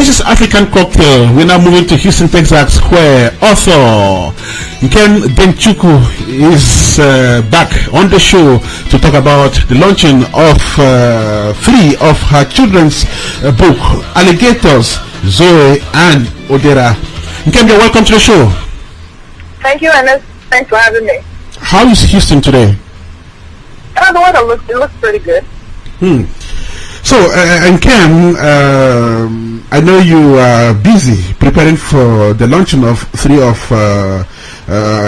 This is African Cocktail. We're now moving to Houston, Texas, where author Nkem Denchukwu is back on the show to talk about the launching of three of her children's book, Alligators, Zoe and Odera. Nkem, welcome to the show. Thank you, Ernest. Thanks for having me. How is Houston today? The weather looks pretty good. So, Nkem, I know you are busy preparing for the launching of three of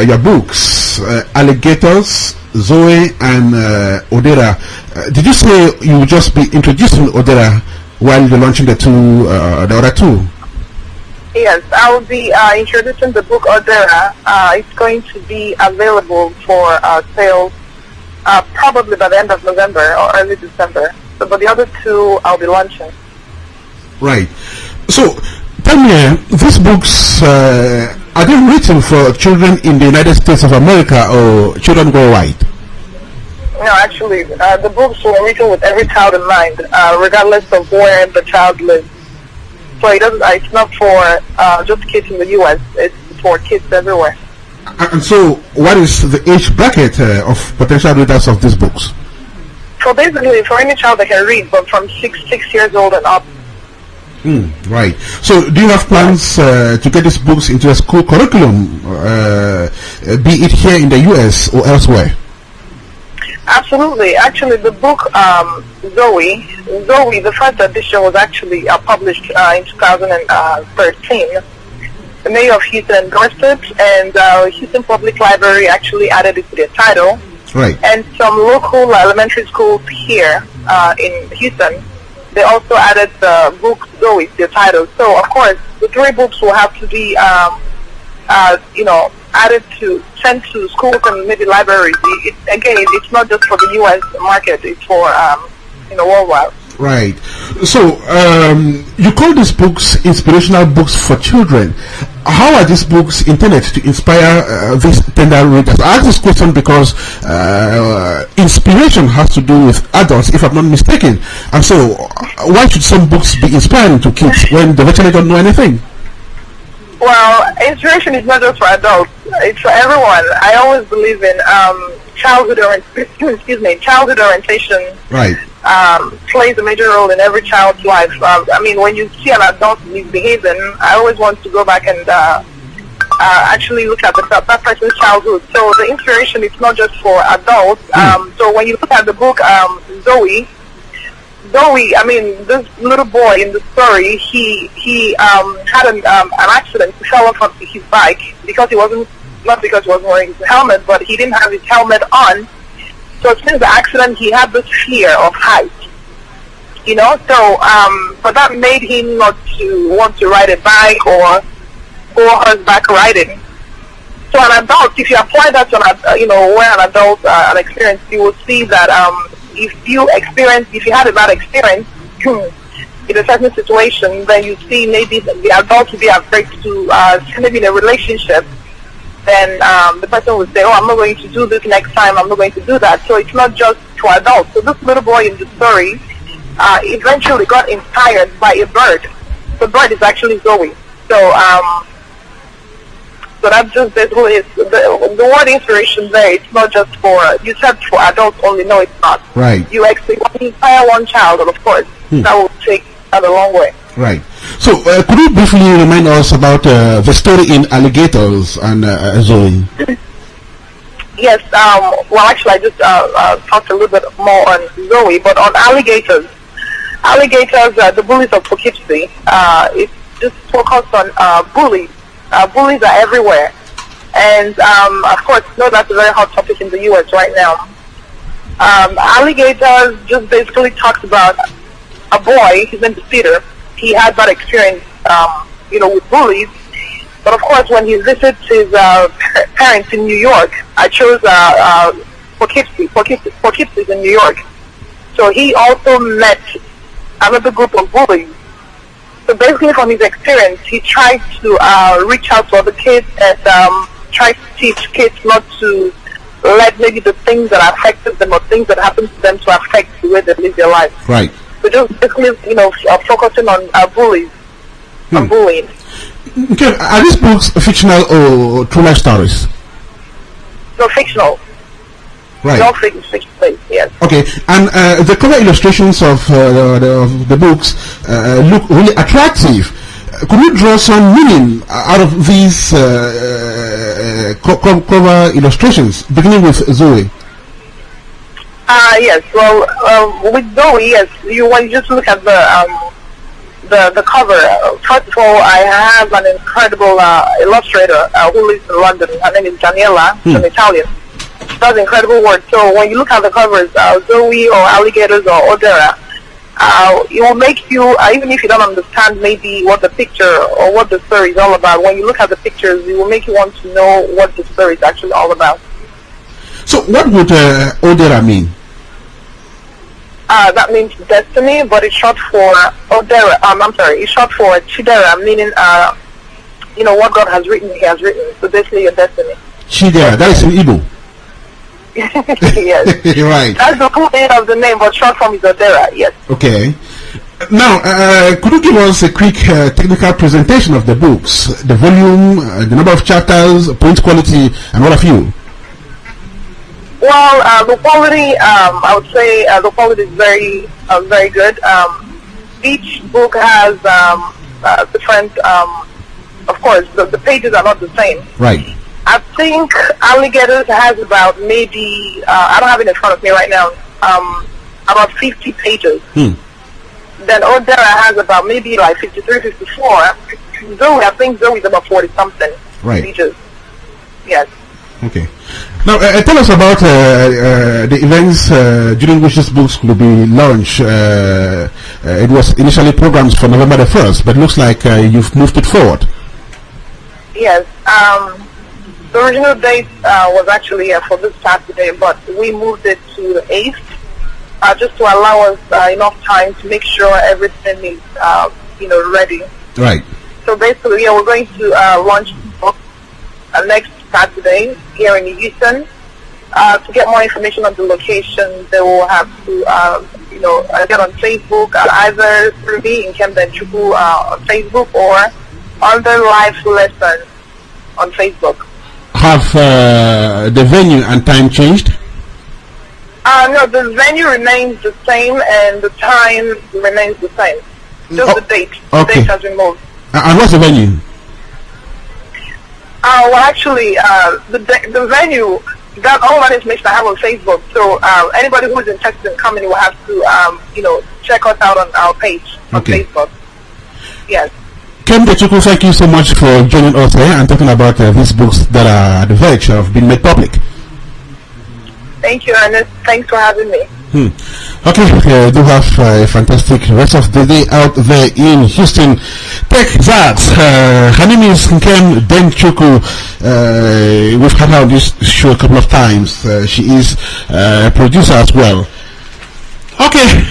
your books, Alligators, Zoe, and Odera. Did you say you would just be introducing Odera while you're launching the other two? Yes, I will be introducing the book Odera. It's going to be available for sale probably by the end of November or early December. So, but the other two I'll be launching. Right. So, tell me, these books, are they written for children in the United States of America or children worldwide? No, actually, the books were written with every child in mind, regardless of where the child lives. So it's not for just kids in the U.S., it's for kids everywhere. And so, what is the age bracket of potential readers of these books? So basically, for any child that can read, but from 6 years old and up. Right. So, do you have plans to get these books into a school curriculum, be it here in the U.S. or elsewhere? Actually, the book Zoe, the first edition was actually published in 2013. The mayor of Houston endorsed it, and Houston Public Library actually added it to their title. Right. And some local elementary schools here in Houston, they also added the book Zoe to their title. So, of course, the three books will have to be, sent to schools and maybe libraries. It's not just for the U.S. market; it's for worldwide. Right. So, you call these books inspirational books for children. How are these books intended to inspire these tender readers? I ask this question because inspiration has to do with adults, if I'm not mistaken. And so, why should some books be inspiring to kids when they virtually don't know anything? Well, inspiration is not just for adults; it's for everyone. I always believe in childhood orientation. Right. Plays a major role in every child's life. When you see an adult misbehaving, I always want to go back and actually look at that person's childhood. So the inspiration is not just for adults. So when you look at the book Zoe, this little boy in the story, he had an accident. He fell off of his bike not because he wasn't wearing his helmet, but he didn't have his helmet on. So since the accident, he had this fear of height, So, but that made him not to want to ride a bike or go horseback riding. So an adult, if you apply that to where an adult an experience, you will see that if you had a bad experience in a certain situation, then you see maybe the adult will be afraid to maybe in a relationship. Then the person would say, I'm not going to do this next time, I'm not going to do that. So it's not just for adults. So this little boy in the story eventually got inspired by a bird. The bird is actually Zoe. So that's just basically it. The word inspiration there, it's not just for, you said for adults only. No, it's not. Right. You actually inspire one child, and of course, that will take a long way. Right. So, could you briefly remind us about the story in Alligators and Zoe? Yes. Actually, I just talked a little bit more on Zoe, but on Alligators, the bullies of Poughkeepsie, it's just focused on bullies. Bullies are everywhere, and of course, that's a very hot topic in the U.S. right now. Alligators just basically talks about a boy. His name is Peter. He had that experience, with bullies. But of course, when he visits his parents in New York, I chose Poughkeepsie. Poughkeepsie is in New York. So he also met another group of bullies. So basically, from his experience, he tried to reach out to other kids and try to teach kids not to let maybe the things that affected them or things that happened to them to affect the way they live their life. Right. So just basically, focusing on bullies. on bullying. Okay, are these books fictional or true life stories? So fictional. Right. All fictional, yes. Okay, and the cover illustrations of the books look really attractive. Could you draw some meaning out of these cover illustrations, beginning with Zoe? Yes. Well, with Zoe, yes. When you just look at the cover, first of all, I have an incredible illustrator who lives in London. Her name is Daniela. She's an Italian. She does incredible work. So when you look at the covers, Zoe or alligators or Odera, it will make you, even if you don't understand maybe what the picture or what the story is all about, when you look at the pictures, it will make you want to know what the story is actually all about. So what would Odera mean? That means destiny, but it's short for Odera. I'm sorry, it's short for Chidera, meaning what God has written, He has written. So basically, your destiny. Chidera, that is in Igbo. Yes. Right. That's the full name of the name, but short form is Odera. Yes. Okay. Now, could you give us a quick technical presentation of the books, the volume, the number of chapters, print quality, and what have you? Well, the quality, I would say the quality is very, very good. Each book has different, of course, the pages are not the same. Right. I think Alligators has about maybe, I don't have it in front of me right now, about 50 pages. Then Odera has about maybe like 53, 54. Zoe, I think Zoe is about 40 something pages. Yes. Okay. Now, tell us about the events during which these books will be launched. It was initially programmed for November the 1st, but looks like you've moved it forward. Yes. The original date was actually for this Saturday, but we moved it to the 8th just to allow us enough time to make sure everything is, ready. Right. So basically, we're going to launch the book next Saturday here in Houston. To get more information on the location, they will have to, get on Facebook, either through me, Nkem Denchukwu, on Facebook, or on the live lesson on Facebook. Have the venue and time changed? No, the venue remains the same and the time remains the same. Just the date. The date has been moved. And what's the venue? Well, actually, the venue, that all that information I have on Facebook. So anybody who is interested in coming will have to, check us out on our page on Facebook. Yes. Nkem Denchukwu, thank you so much for joining us here and talking about these books that are at the verge of being made public. Thank you, Ernest. Thanks for having me. Okay, do have a fantastic rest of the day out there in Houston, Texas. Her name is Nkem Denchukwu. We've had her on this show a couple of times. She is a producer as well. Okay.